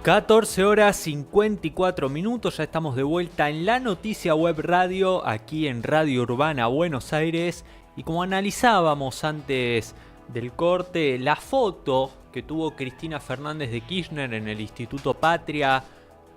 14 horas 54 minutos, ya estamos de vuelta en la Noticia Web Radio, aquí en Radio Urbana Buenos Aires. Y como analizábamos antes del corte, la foto que tuvo Cristina Fernández de Kirchner en el Instituto Patria,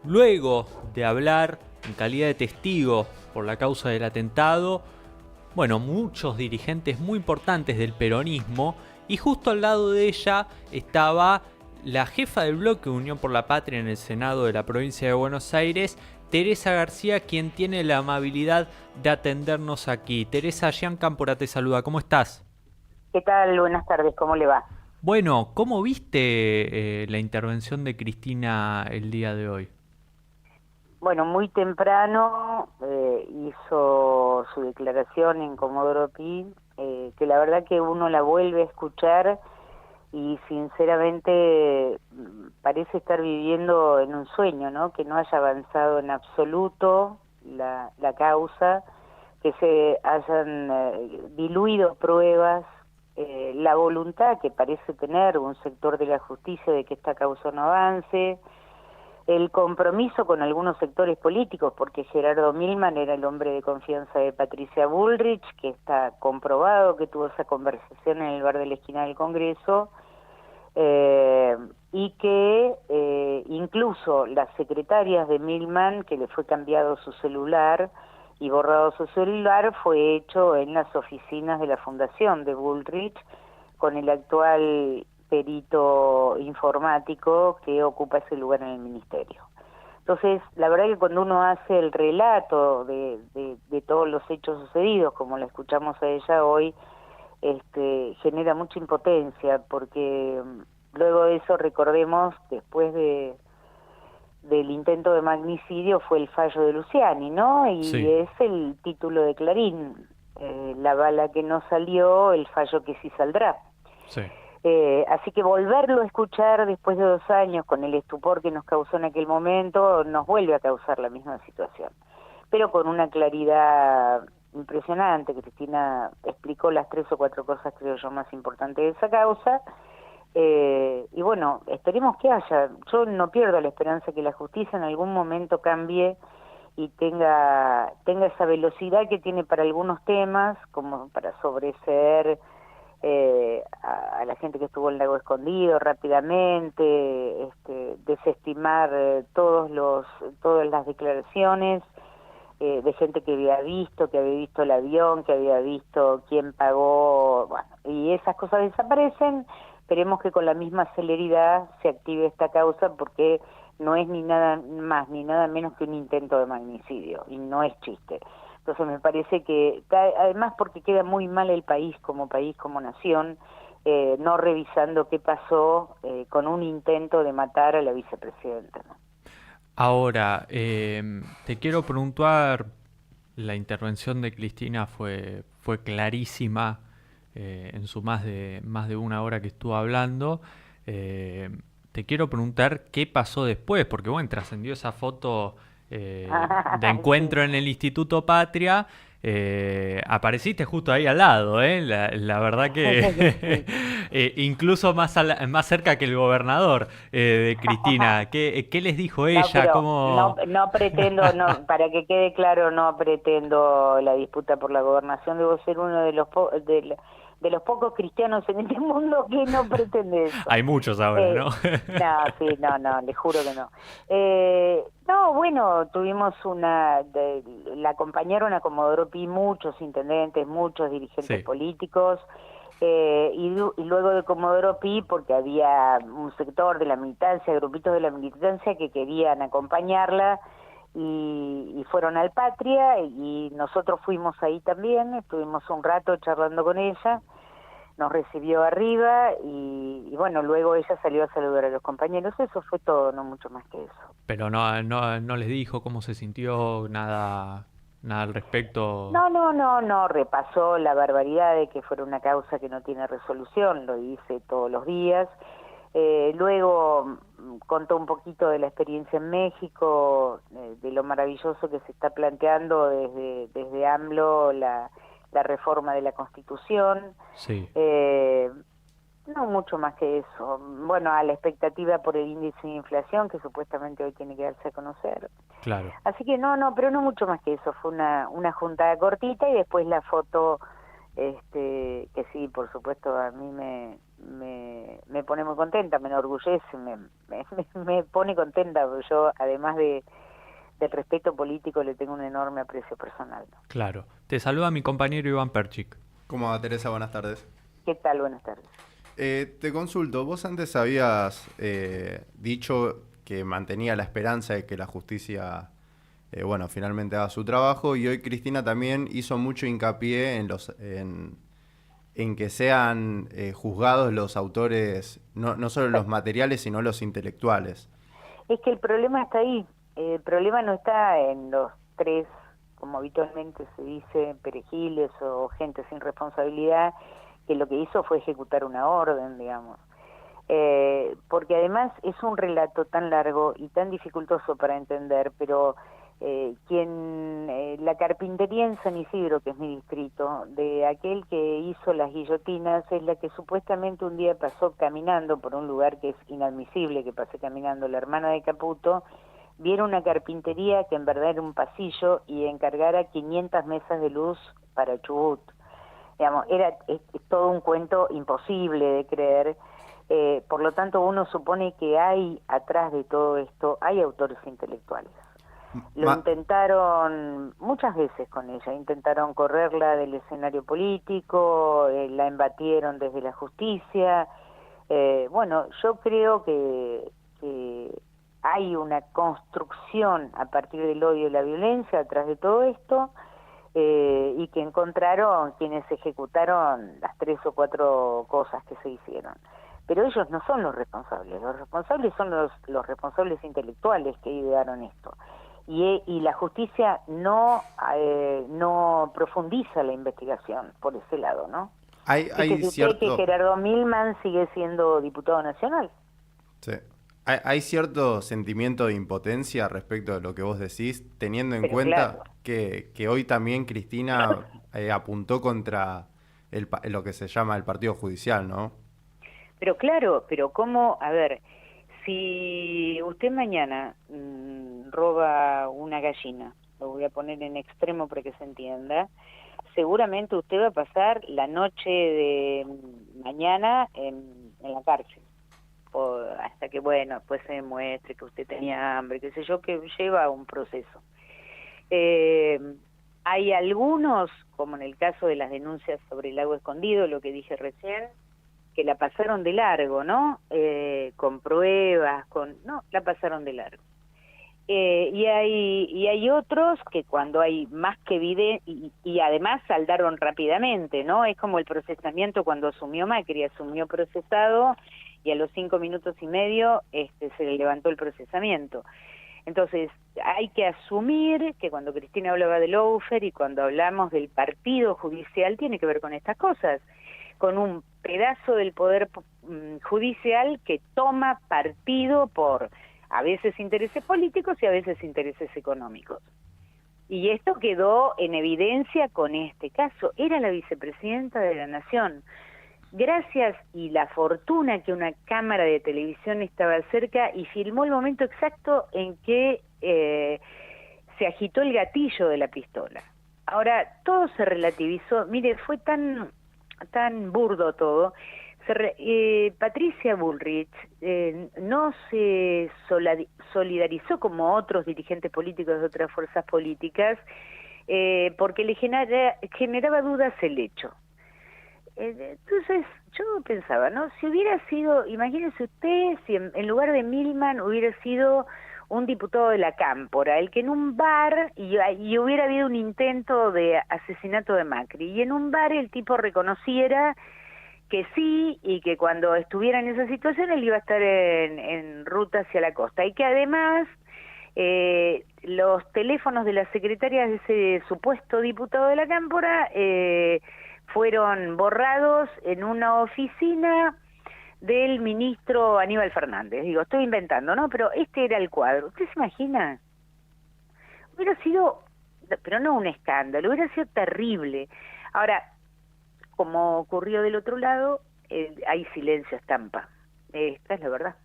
luego de hablar en calidad de testigo por la causa del atentado, bueno, muchos dirigentes muy importantes del peronismo, y justo al lado de ella estaba la jefa del bloque Unión por la Patria en el Senado de la provincia de Buenos Aires, Teresa García, quien tiene la amabilidad de atendernos aquí. Teresa, Jean Cámpora te saluda, ¿cómo estás? ¿Qué tal? Buenas tardes, ¿cómo le va? Bueno, ¿cómo viste la intervención de Cristina el día de hoy? Bueno, muy temprano hizo su declaración en Comodoro Pi, que la verdad que uno la vuelve a escuchar y sinceramente parece estar viviendo en un sueño, ¿no? Que no haya avanzado en absoluto la causa, que se hayan diluido pruebas, la voluntad que parece tener un sector de la justicia de que esta causa no avance, el compromiso con algunos sectores políticos, porque Gerardo Milman era el hombre de confianza de Patricia Bullrich, que está comprobado que tuvo esa conversación en el bar de la esquina del Congreso, y que incluso las secretarias de Milman, que le fue cambiado su celular y borrado su celular, fue hecho en las oficinas de la fundación de Bullrich, con el actual perito informático que ocupa ese lugar en el ministerio. Entonces, la verdad que cuando uno hace el relato de todos los hechos sucedidos, como la escuchamos a ella hoy, genera mucha impotencia, porque luego de eso, recordemos, después del intento de magnicidio fue el fallo de Luciani, ¿no? Y Sí, es el título de Clarín, la bala que no salió, el fallo que sí saldrá. sí. Así que volverlo a escuchar después de 2 años, con el estupor que nos causó en aquel momento, nos vuelve a causar la misma situación. Pero con una claridad impresionante. Cristina explicó las 3 o 4 cosas, creo yo, más importantes de esa causa. Y bueno, esperemos que haya. Yo no pierdo la esperanza que la justicia en algún momento cambie y tenga esa velocidad que tiene para algunos temas, como para sobreseer a la gente que estuvo en Lago Escondido rápidamente, desestimar todas las declaraciones de gente que había visto el avión, que había visto quién pagó, bueno, y esas cosas desaparecen. Esperemos que con la misma celeridad se active esta causa, porque no es ni nada más ni nada menos que un intento de magnicidio, y no es chiste. Entonces me parece que, además porque queda muy mal el país, como nación, no revisando qué pasó con un intento de matar a la vicepresidenta, ¿no? Ahora, te quiero preguntar, la intervención de Cristina fue clarísima en su más de una hora que estuvo hablando. Eh, Te quiero preguntar qué pasó después, porque bueno, trascendió esa foto de Sí. encuentro en el Instituto Patria. Apareciste justo ahí al lado, ¿eh? La verdad que Sí. incluso más cerca que el gobernador de Cristina. ¿Qué les dijo No, ella? pero no, ¿Cómo? no pretendo, no, para que quede claro, no pretendo la disputa por la gobernación. Debo ser uno de los pocos cristianos en este mundo que no pretende eso. Hay muchos ahora, Eh, ¿no? no, sí, no, le juro que no. No, bueno, tuvimos la acompañaron a Comodoro Pi muchos intendentes, muchos dirigentes Sí. políticos, y luego de Comodoro Pi, porque había un sector de la militancia, grupitos de la militancia que querían acompañarla, y fueron al Patria, y nosotros fuimos ahí también, estuvimos un rato charlando con ella, nos recibió arriba, y bueno, luego ella salió a saludar a los compañeros. Eso fue todo, no mucho más que eso. Pero no les dijo cómo se sintió, nada al respecto. No, repasó la barbaridad de que fuera una causa que no tiene resolución, lo dice todos los días. Luego contó un poquito de la experiencia en México, de lo maravilloso que se está planteando desde AMLO la reforma de la Constitución. Sí. Eh, No mucho más que eso. Bueno, a la expectativa por el índice de inflación que supuestamente hoy tiene que darse a conocer. Claro. Así que no, pero no mucho más que eso. Fue una juntada cortita y después la foto, que sí, por supuesto, a mí me pone muy contenta, me enorgullece, me pone contenta, porque yo, además del respeto político, le tengo un enorme aprecio personal. Claro. Te saluda mi compañero Iván Perchik. ¿Cómo va, Teresa? Buenas tardes. ¿Qué tal? Buenas tardes. Te consulto, vos antes habías dicho que mantenía la esperanza de que la justicia, finalmente haga su trabajo, y hoy Cristina también hizo mucho hincapié en que sean juzgados los autores, no solo los materiales, sino los intelectuales. Es que el problema está ahí. El problema no está en los tres, como habitualmente se dice, perejiles o gente sin responsabilidad, que lo que hizo fue ejecutar una orden, digamos. Porque además es un relato tan largo y tan dificultoso para entender, pero la carpintería en San Isidro, que es mi distrito, de aquel que hizo las guillotinas, es la que supuestamente un día pasó caminando por un lugar que es inadmisible que pase caminando la hermana de Caputo, viera una carpintería que en verdad era un pasillo y encargara 500 mesas de luz para Chubut. Digamos, es todo un cuento imposible de creer. Por lo tanto, uno supone que hay atrás de todo esto, hay autores intelectuales. Lo intentaron muchas veces con ella, intentaron correrla del escenario político, la embatieron desde la justicia. Bueno, yo creo que hay una construcción a partir del odio y la violencia atrás de todo esto, y que encontraron quienes ejecutaron las 3 o 4 cosas que se hicieron. Pero ellos no son los responsables son los responsables intelectuales que idearon esto. Y la justicia no profundiza la investigación por ese lado, ¿no? Hay cierto... que Gerardo Milman sigue siendo diputado nacional. Sí. Hay cierto sentimiento de impotencia respecto de lo que vos decís, teniendo en cuenta que hoy también Cristina apuntó contra lo que se llama el partido judicial, ¿no? Pero claro, pero ¿cómo? A ver, si usted mañana roba una gallina, lo voy a poner en extremo para que se entienda, seguramente usted va a pasar la noche de mañana en la cárcel. Hasta que, bueno, después se demuestre que usted tenía hambre, qué sé yo, que lleva un proceso. Hay algunos, como en el caso de las denuncias sobre el lago escondido, lo que dije recién, que la pasaron de largo, ¿no? Con pruebas, no, la pasaron de largo. Y hay otros que cuando hay más que evidencia, y además saldaron rápidamente, ¿no? Es como el procesamiento cuando asumió Macri, asumió procesado, y a los 5 minutos y medio se le levantó el procesamiento. Entonces, hay que asumir que cuando Cristina hablaba del lawfare y cuando hablamos del partido judicial, tiene que ver con estas cosas, con un pedazo del poder judicial que toma partido por a veces intereses políticos y a veces intereses económicos. Y esto quedó en evidencia con este caso. Era la vicepresidenta de la Nación. Gracias y la fortuna que una cámara de televisión estaba cerca y filmó el momento exacto en que se agitó el gatillo de la pistola. Ahora, todo se relativizó. Mire, fue tan burdo todo. Patricia Bullrich no se solidarizó como otros dirigentes políticos de otras fuerzas políticas porque le generaba dudas el hecho. Entonces yo pensaba, ¿no? Si hubiera sido, imagínese usted, si en lugar de Milman hubiera sido un diputado de la Cámpora, el que en un bar, y hubiera habido un intento de asesinato de Macri, y en un bar el tipo reconociera que sí, y que cuando estuviera en esa situación él iba a estar en ruta hacia la costa, y que además los teléfonos de las secretarias de ese supuesto diputado de la Cámpora fueron borrados en una oficina del ministro Aníbal Fernández. Digo, estoy inventando, ¿no? Pero este era el cuadro. ¿Usted se imagina? Hubiera sido, pero no un escándalo, hubiera sido terrible. Ahora, como ocurrió del otro lado, hay silencio estampa. Esta es la verdad.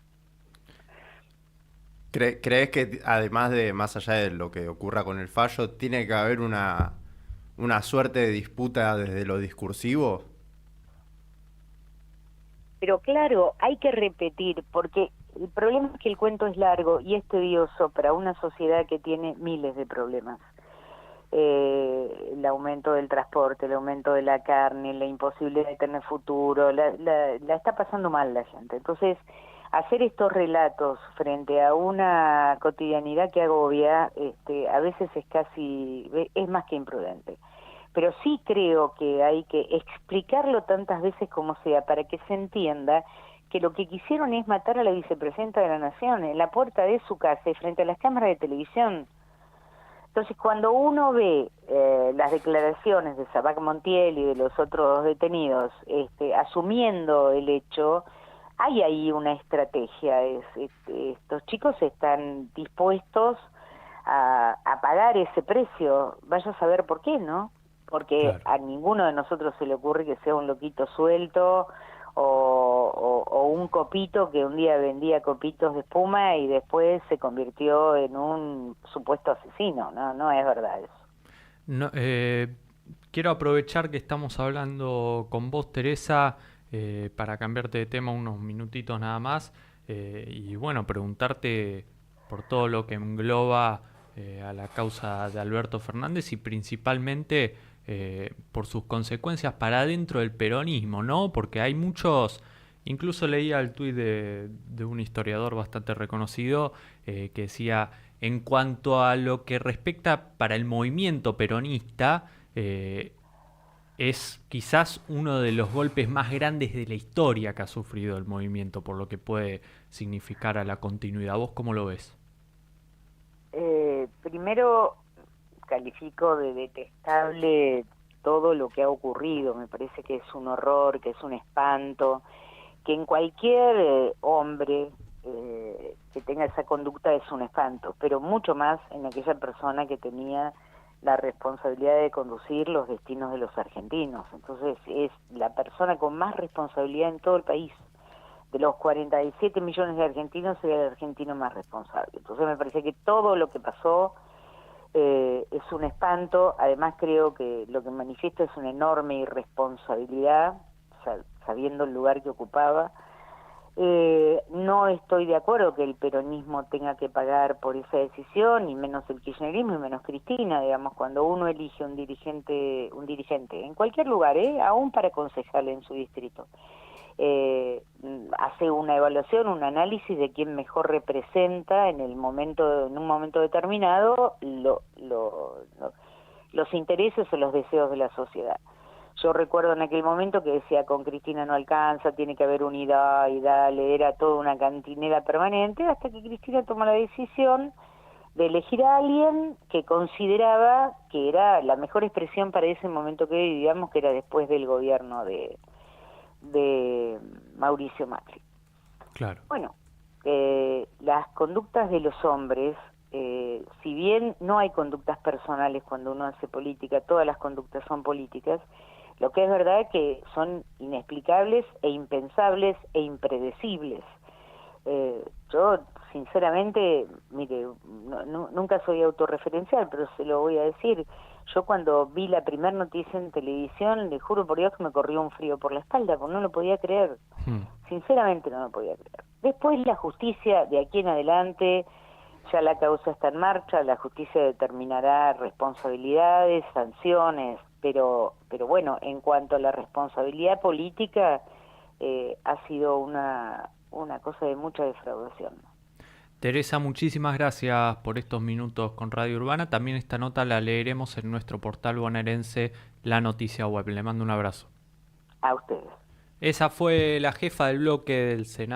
¿Crees que además de, más allá de lo que ocurra con el fallo, tiene que haber una suerte de disputa desde lo discursivo? Pero claro, hay que repetir, porque el problema es que el cuento es largo y es tedioso para una sociedad que tiene miles de problemas. El aumento del transporte, el aumento de la carne, la imposibilidad de tener futuro, la está pasando mal la gente. Entonces, hacer estos relatos frente a una cotidianidad que agobia, a veces es más que imprudente. Pero sí creo que hay que explicarlo tantas veces como sea para que se entienda que lo que quisieron es matar a la vicepresidenta de la Nación en la puerta de su casa y frente a las cámaras de televisión. Entonces, cuando uno ve las declaraciones de Sabac Montiel y de los otros detenidos asumiendo el hecho, hay ahí una estrategia. Estos chicos están dispuestos a pagar ese precio. Vaya a saber por qué, ¿no? Porque Claro. a ninguno de nosotros se le ocurre que sea un loquito suelto o un copito que un día vendía copitos de espuma y después se convirtió en un supuesto asesino. No es verdad eso. No, quiero aprovechar que estamos hablando con vos, Teresa, para cambiarte de tema unos minutitos nada más, y bueno, preguntarte por todo lo que engloba a la causa de Alberto Fernández y principalmente por sus consecuencias para dentro del peronismo, ¿no? Porque hay muchos, incluso leía el tuit de un historiador bastante reconocido que decía, en cuanto a lo que respecta para el movimiento peronista, es quizás uno de los golpes más grandes de la historia que ha sufrido el movimiento, por lo que puede significar a la continuidad. ¿Vos cómo lo ves? Primero califico de detestable todo lo que ha ocurrido. Me parece que es un horror, que es un espanto, que en cualquier hombre que tenga esa conducta es un espanto, pero mucho más en aquella persona que tenía la responsabilidad de conducir los destinos de los argentinos. Entonces es la persona con más responsabilidad en todo el país. De los 47 millones de argentinos, era el argentino más responsable. Entonces me parece que todo lo que pasó es un espanto. Además creo que lo que manifiesta es una enorme irresponsabilidad, sabiendo el lugar que ocupaba. No estoy de acuerdo que el peronismo tenga que pagar por esa decisión, y menos el kirchnerismo y menos Cristina. Digamos, cuando uno elige un dirigente en cualquier lugar, aún para concejal en su distrito, hace una evaluación, un análisis de quién mejor representa en un momento determinado los intereses o los deseos de la sociedad. Yo recuerdo en aquel momento que decía, con Cristina no alcanza, tiene que haber unidad, y dale, era toda una cantinera permanente, hasta que Cristina tomó la decisión de elegir a alguien que consideraba que era la mejor expresión para ese momento que vivíamos, que era después del gobierno de Mauricio Macri. Claro. Bueno, las conductas de los hombres, si bien no hay conductas personales cuando uno hace política, todas las conductas son políticas, lo que es verdad es que son inexplicables e impensables e impredecibles. Yo, sinceramente, mire, nunca soy autorreferencial, pero se lo voy a decir. Yo cuando vi la primera noticia en televisión, le juro por Dios que me corrió un frío por la espalda, porque no lo podía creer. Sinceramente no lo podía creer. Después la justicia, de aquí en adelante, ya la causa está en marcha, la justicia determinará responsabilidades, sanciones, pero bueno, en cuanto a la responsabilidad política, ha sido una cosa de mucha defraudación. Teresa, muchísimas gracias por estos minutos con Radio Urbana. También esta nota la leeremos en nuestro portal bonaerense La Noticia Web. Le mando un abrazo. A ustedes. Esa fue la jefa del bloque del Senado.